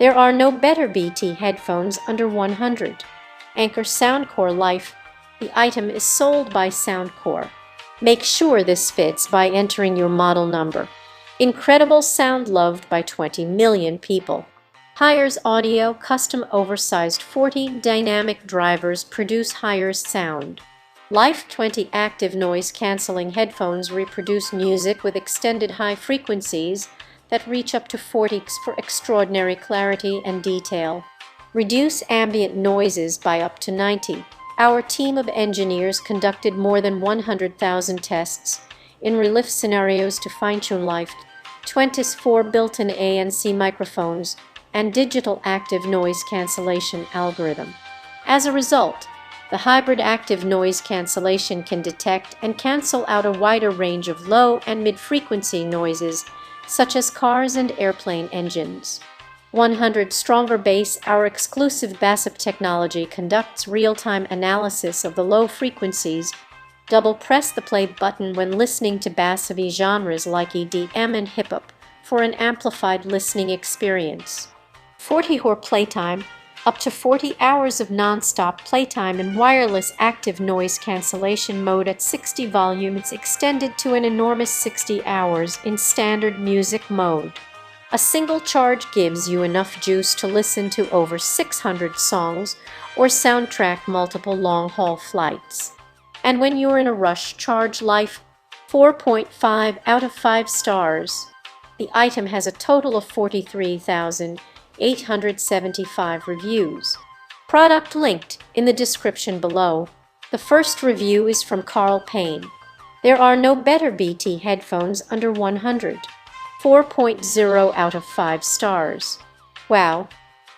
There are no better BT headphones under 100. Anker Soundcore Life. The item is sold by Soundcore. Make sure this fits by entering your model number. Incredible sound loved by 20 million people. Hires audio custom oversized 40 dynamic drivers produce higher sound. Life 20 active noise cancelling headphones reproduce music with extended high frequencies that reach up to 40 for extraordinary clarity and detail. Reduce ambient noises by up to 90. Our team of engineers conducted more than 100,000 tests in real-life scenarios to fine-tune Life 20's 4 built-in ANC microphones and digital active noise cancellation algorithm. As a result, the hybrid active noise cancellation can detect and cancel out a wider range of low and mid-frequency noises, such as cars and airplane engines. 100 Stronger Bass. Our exclusive BASSUP technology conducts real-time analysis of the low frequencies. Double-press the play button when listening to bass-heavy genres like EDM and hip-hop for an amplified listening experience. 40-hour playtime. Up to 40 hours of non-stop playtime in wireless active noise cancellation mode at 60 volumes extended to an enormous 60 hours in standard music mode. A single charge gives you enough juice to listen to over 600 songs or soundtrack multiple long-haul flights. And when you're in a rush, charge Life 4.5 out of 5 stars. The item has a total of 43,875 reviews. Product linked in the description below. The first review is from Carl Payne. There are no better BT headphones under 100. 4.0 out of 5 stars. Wow,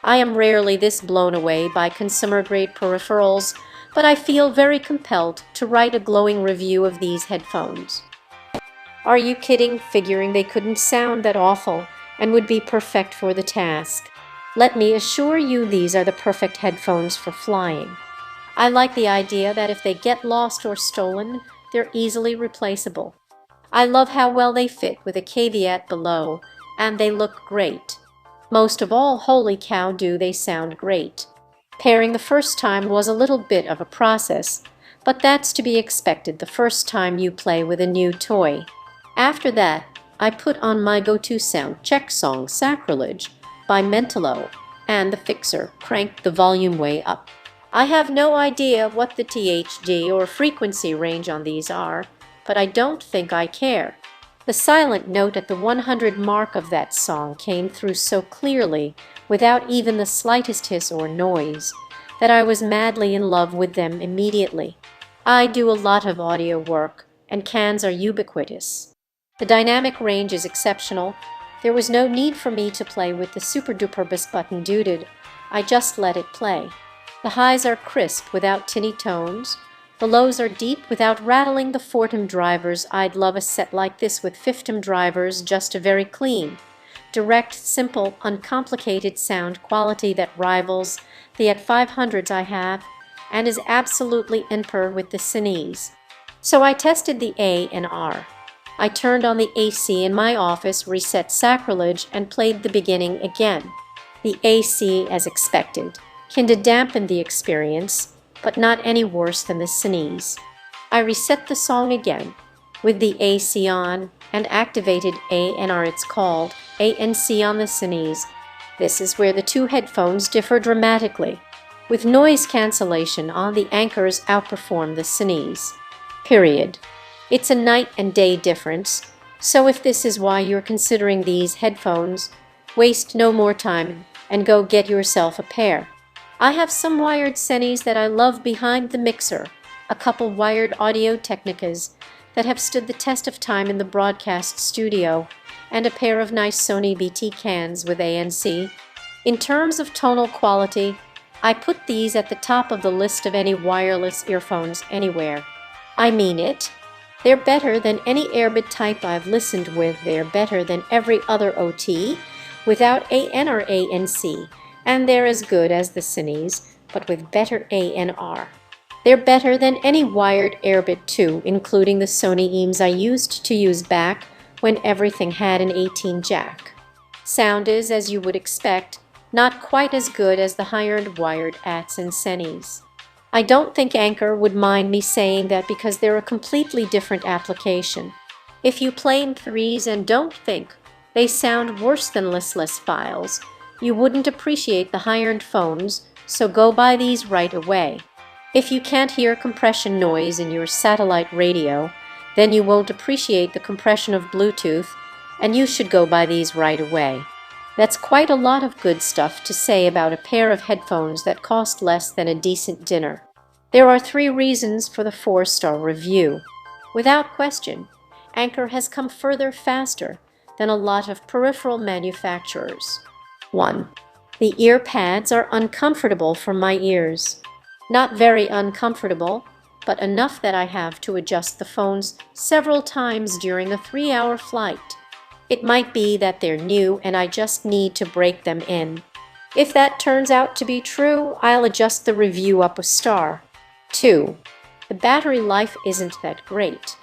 I am rarely this blown away by consumer-grade peripherals, but I feel very compelled to write a glowing review of these headphones. Are you kidding, figuring they couldn't sound that awful and would be perfect for the task? Let me assure you these are the perfect headphones for flying. I like the idea that if they get lost or stolen, they're easily replaceable. I love how well they fit with a caveat below, and they look great. Most of all, holy cow, do they sound great. Pairing the first time was a little bit of a process, but that's to be expected the first time you play with a new toy. After that, I put on my go-to sound check song Sacrilege by Mentalo, and the fixer cranked the volume way up. I have no idea what the THD or frequency range on these are, but I don't think I care. The silent note at the 100 mark of that song came through so clearly, without even the slightest hiss or noise, that I was madly in love with them immediately. I do a lot of audio work, and cans are ubiquitous. The dynamic range is exceptional. There was no need for me to play with the super-duper bass button duted. I just let it play. The highs are crisp without tinny tones. The lows are deep without rattling the Fortum drivers. I'd love a set like this with 50 drivers, just a very clean, direct, simple, uncomplicated sound quality that rivals the at 500s I have and is absolutely in par with the Cines. So I tested the A and R. I turned on the AC in my office, reset Sacrilege, and played the beginning again. The AC, as expected, can dampen the experience, but not any worse than the Cines. I reset the song again with the AC on and activated A&R. It's called ANC on the Cines. This is where the two headphones differ dramatically. With noise cancellation on, the Ankers outperform the Cines. Period. It's a night and day difference, so if this is why you're considering these headphones, waste no more time and go get yourself a pair. I have some wired Cines that I love behind the mixer, a couple wired Audio Technicas that have stood the test of time in the broadcast studio, and a pair of nice Sony BT cans with ANC. In terms of tonal quality, I put these at the top of the list of any wireless earphones anywhere. I mean it. They're better than any Airbit type I've listened with. They're better than every other OT without AN or ANC. And they're as good as the Cines, but with better A&R. They're better than any wired Airbit 2, including the Sony EMS I used to use back when everything had an 18 jack. Sound is, as you would expect, not quite as good as the higher-end wired ATs and Senis. I don't think Anker would mind me saying that because they're a completely different application. If you play M3s and don't think they sound worse than listless files, you wouldn't appreciate the higher-end phones, so go buy these right away. If you can't hear compression noise in your satellite radio, then you won't appreciate the compression of Bluetooth, and you should go buy these right away. That's quite a lot of good stuff to say about a pair of headphones that cost less than a decent dinner. There are 3 reasons for the 4-star review. Without question, Anker has come further faster than a lot of peripheral manufacturers. 1. The ear pads are uncomfortable for my ears. Not very uncomfortable, but enough that I have to adjust the phones several times during a 3-hour flight. It might be that they're new and I just need to break them in. If that turns out to be true, I'll adjust the review up a star. 2. The battery life isn't that great.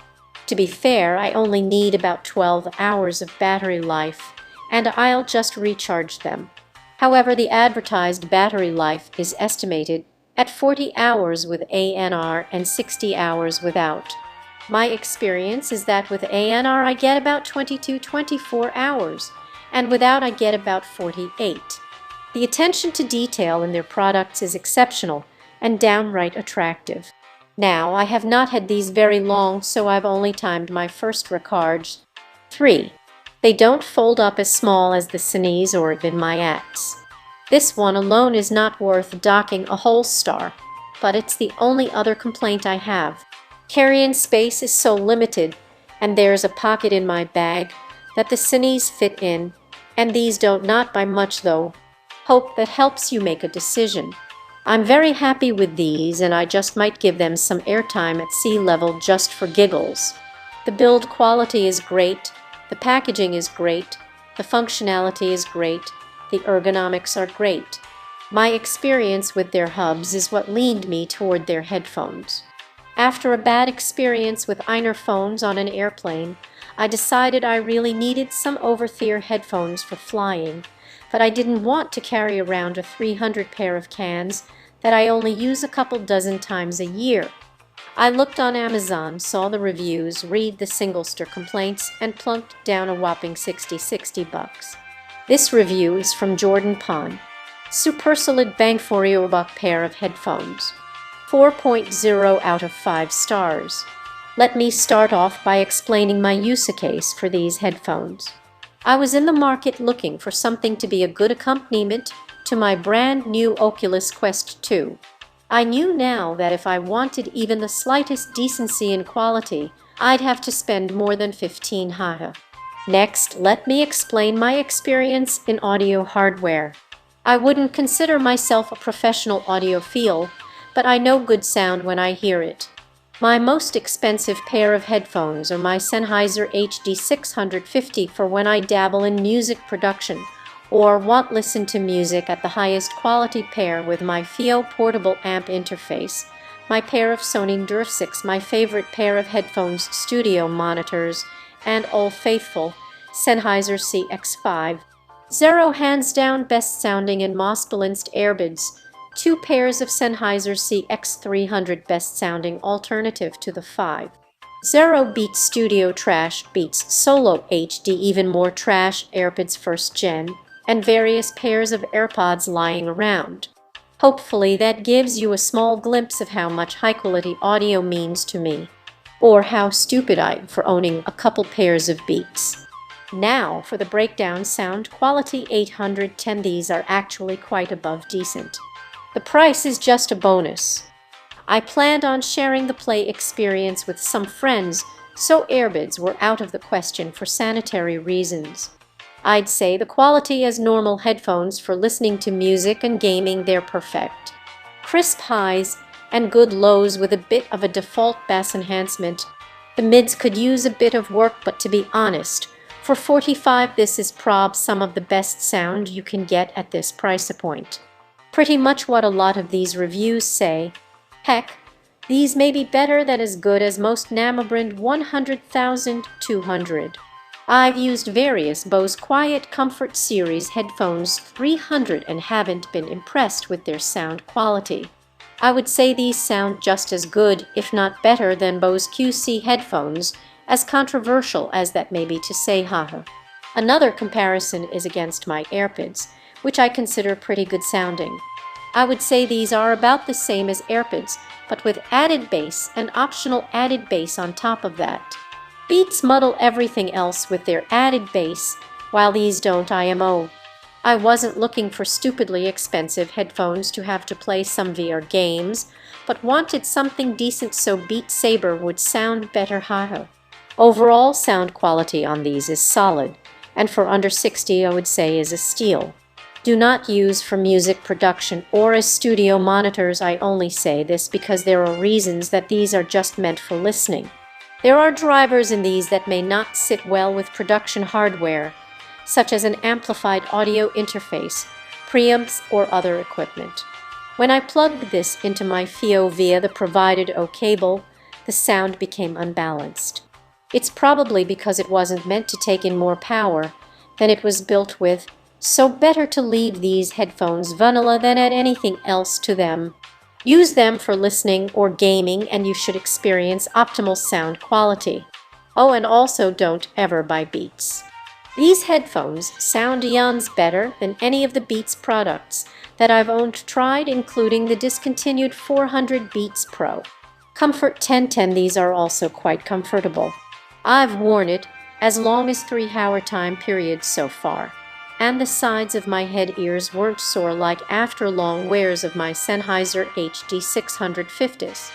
To be fair, I only need about 12 hours of battery life, and I'll just recharge them. However, the advertised battery life is estimated at 40 hours with ANR and 60 hours without. My experience is that with ANR I get about 22–24 hours, and without I get about 48. The attention to detail in their products is exceptional and downright attractive. Now, I have not had these very long, so I've only timed my first recharge. 3. They don't fold up as small as the Senis or even my ATs. This one alone is not worth docking a whole star, but it's the only other complaint I have. Carry-in space is so limited, and there's a pocket in my bag that the Senis fit in, and these don't, not by much though. Hope that helps you make a decision. I'm very happy with these, and I just might give them some airtime at sea level just for giggles. The build quality is great, the packaging is great, the functionality is great, the ergonomics are great. My experience with their hubs is what leaned me toward their headphones. After a bad experience with Einer phones on an airplane, I decided I really needed some over-ear headphones for flying, but I didn't want to carry around a 300 pair of cans that I only use a couple dozen times a year. I looked on Amazon, saw the reviews, read the single-star complaints, and plunked down a whopping $60 bucks. This review is from Jordan Pond. Super solid bang for your buck pair of headphones. 4.0 out of 5 stars. Let me start off by explaining my use case for these headphones. I was in the market looking for something to be a good accompaniment to my brand new Oculus Quest 2. I knew now that if I wanted even the slightest decency in quality, I'd have to spend more than $1,500. Next, let me explain my experience in audio hardware. I wouldn't consider myself a professional audiophile, but I know good sound when I hear it. My most expensive pair of headphones are my Sennheiser HD650 for when I dabble in music production or want listen to music at the highest quality pair with my FIO portable amp interface, my pair of Sony Durf6, my favorite pair of headphones studio monitors, and Old Faithful Sennheiser CX5. Zero hands down best sounding and most balanced earbuds. 2 pairs of Sennheiser CX300 best sounding alternative to the 5. Zero Beats Studio Trash Beats Solo HD even more trash earbuds first gen, and various pairs of AirPods lying around. Hopefully that gives you a small glimpse of how much high-quality audio means to me, or how stupid I am for owning a couple pairs of Beats. Now for the breakdown. Sound quality 810. These are actually quite above decent. The price is just a bonus. I planned on sharing the Play experience with some friends, so earbuds were out of the question for sanitary reasons. I'd say the quality as normal headphones for listening to music and gaming, they're perfect. Crisp highs and good lows with a bit of a default bass enhancement. The mids could use a bit of work, but to be honest, for $45 this is prob some of the best sound you can get at this price point. Pretty much what a lot of these reviews say. Heck, these may be better than as good as most name brand 100,200. I've used various Bose Quiet Comfort Series headphones 300 and haven't been impressed with their sound quality. I would say these sound just as good, if not better, than Bose QC headphones, as controversial as that may be to say, haha. Another comparison is against my AirPods, which I consider pretty good sounding. I would say these are about the same as AirPods, but with added bass and optional added bass on top of that. Beats muddle everything else with their added bass, while these don't IMO. I wasn't looking for stupidly expensive headphones to have to play some VR games, but wanted something decent so Beat Saber would sound better, haha. Overall sound quality on these is solid, and for under 60 I would say is a steal. Do not use for music production or as studio monitors. I only say this because there are reasons that these are just meant for listening. There are drivers in these that may not sit well with production hardware, such as an amplified audio interface, preamps, or other equipment. When I plugged this into my FIO via the provided O cable, the sound became unbalanced. It's probably because it wasn't meant to take in more power than it was built with, so better to leave these headphones vanilla than add anything else to them. Use them for listening or gaming and you should experience optimal sound quality. Oh, and also don't ever buy Beats. These headphones sound eons better than any of the Beats products that I've tried, including the discontinued 400 Beats Pro. Comfort 1010, these are also quite comfortable. I've worn it as long as 3-hour time periods so far, and the sides of my head ears weren't sore like after long wears of my Sennheiser HD 650s.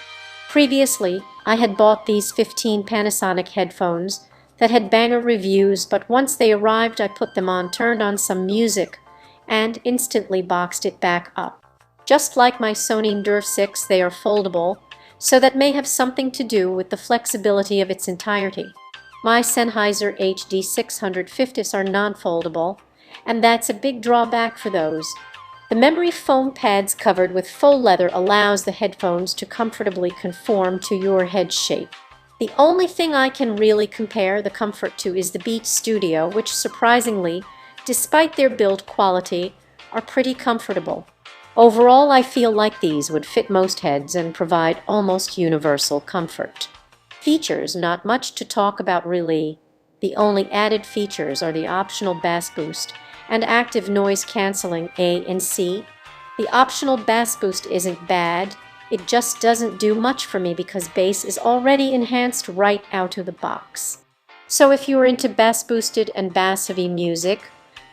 Previously, I had bought these 15 Panasonic headphones that had banger reviews, but once they arrived I put them on, turned on some music, and instantly boxed it back up. Just like my Sony DERV 6, they are foldable, so that may have something to do with the flexibility of its entirety. My Sennheiser HD 650s are non-foldable, and that's a big drawback for those. The memory foam pads covered with faux leather allows the headphones to comfortably conform to your head shape. The only thing I can really compare the comfort to is the Beats Studio, which surprisingly, despite their build quality, are pretty comfortable. Overall, I feel like these would fit most heads and provide almost universal comfort. Features, not much to talk about really. The only added features are the optional bass boost and active noise cancelling ANC. The optional bass boost isn't bad, it just doesn't do much for me because bass is already enhanced right out of the box. So if you're into bass boosted and bass heavy music,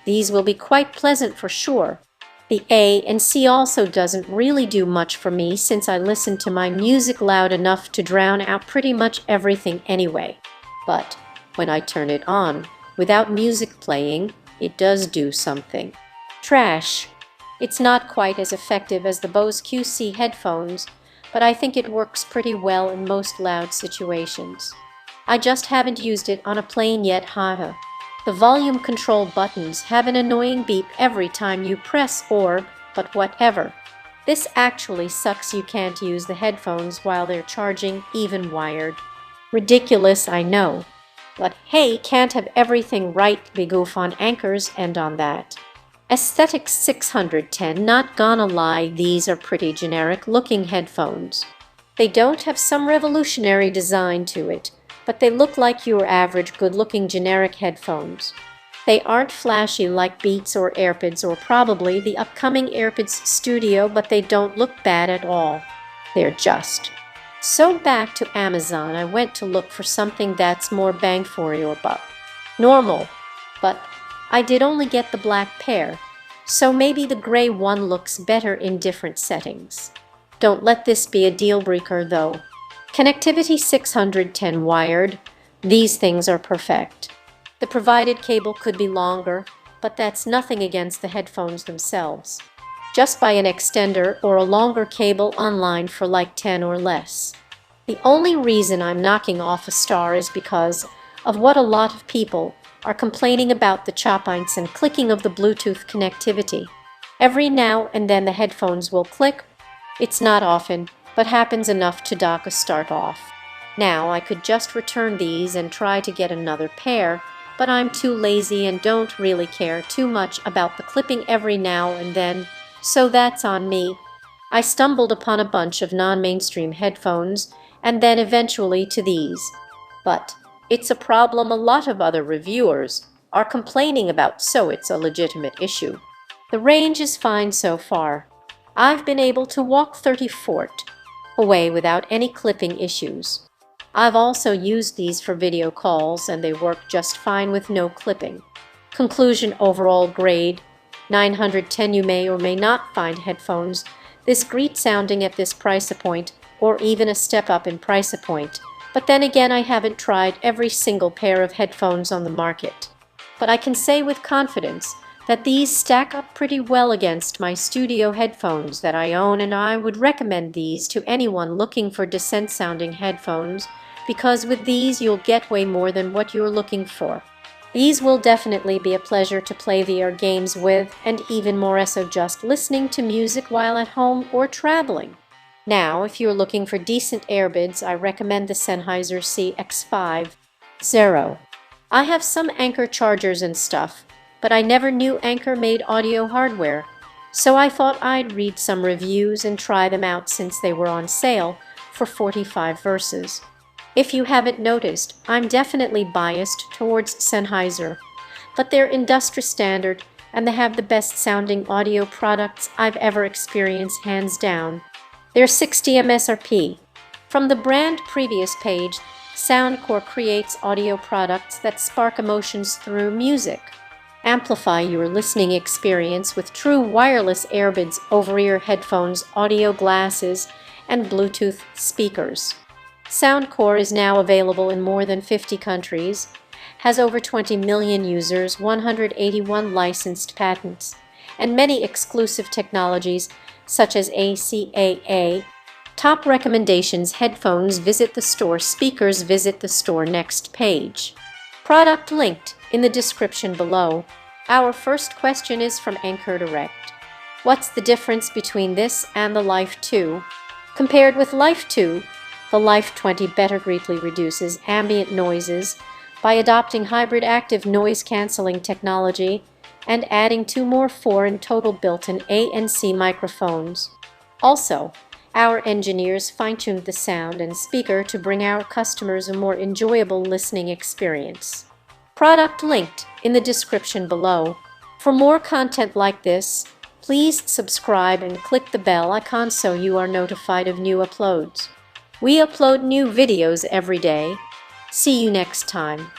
these will be quite pleasant for sure. The ANC also doesn't really do much for me since I listen to my music loud enough to drown out pretty much everything anyway. But when I turn it on, without music playing, it does do something. Trash. It's not quite as effective as the Bose QC headphones, but I think it works pretty well in most loud situations. I just haven't used it on a plane yet, haha. The volume control buttons have an annoying beep every time you press but whatever. This actually sucks, you can't use the headphones while they're charging, even wired. Ridiculous, I know. But hey, can't have everything right. Big goof on Anker's end on that. Aesthetics 610, not gonna lie, these are pretty generic looking headphones. They don't have some revolutionary design to it, but they look like your average good-looking generic headphones. They aren't flashy like Beats or AirPods or probably the upcoming AirPods Studio, but they don't look bad at all. They're just. So back to Amazon, I went to look for something that's more bang for your buck. Normal, but I did only get the black pair, so maybe the gray one looks better in different settings. Don't let this be a deal breaker though. Connectivity 610 wired, these things are perfect. The provided cable could be longer, but that's nothing against the headphones themselves. Just buy an extender or a longer cable online for like 10 or less. The only reason I'm knocking off a star is because of what a lot of people are complaining about, the chopints and clicking of the Bluetooth connectivity. Every now and then the headphones will click. It's not often, but happens enough to dock a start off. Now I could just return these and try to get another pair, but I'm too lazy and don't really care too much about the clipping every now and then, so that's on me. I stumbled upon a bunch of non-mainstream headphones and then eventually to these. But it's a problem a lot of other reviewers are complaining about, so it's a legitimate issue. The range is fine so far. I've been able to walk 30 feet away without any clipping issues. I've also used these for video calls and they work just fine with no clipping. Conclusion: overall grade 910. You may or may not find headphones this great sounding at this price point, or even a step up in price point. But then again, I haven't tried every single pair of headphones on the market. But I can say with confidence that these stack up pretty well against my studio headphones that I own, and I would recommend these to anyone looking for decent sounding headphones, because with these you'll get way more than what you're looking for. These will definitely be a pleasure to play VR games with, and even more so just listening to music while at home or traveling. Now, if you're looking for decent earbuds, I recommend the Sennheiser CX50. I have some Anker chargers and stuff, but I never knew Anker made audio hardware, so I thought I'd read some reviews and try them out since they were on sale for 45 verses. If you haven't noticed, I'm definitely biased towards Sennheiser, but they're industry standard and they have the best sounding audio products I've ever experienced, hands down. They're $60 MSRP. From the brand previous page, Soundcore creates audio products that spark emotions through music. Amplify your listening experience with true wireless earbuds, over-ear headphones, audio glasses, and Bluetooth speakers. Soundcore is now available in more than 50 countries, has over 20 million users, 181 licensed patents, and many exclusive technologies such as ACAA. Top recommendations: headphones, visit the store; speakers, visit the store next page. Product linked in the description below. Our first question is from Anker Direct. What's the difference between this and the Life 2? Compared with Life 2, the Life 20 better greatly reduces ambient noises by adopting hybrid active noise-canceling technology and adding 2 more 4 in total built-in ANC microphones. Also, our engineers fine-tuned the sound and speaker to bring our customers a more enjoyable listening experience. Product linked in the description below. For more content like this, please subscribe and click the bell icon so you are notified of new uploads. We upload new videos every day. See you next time.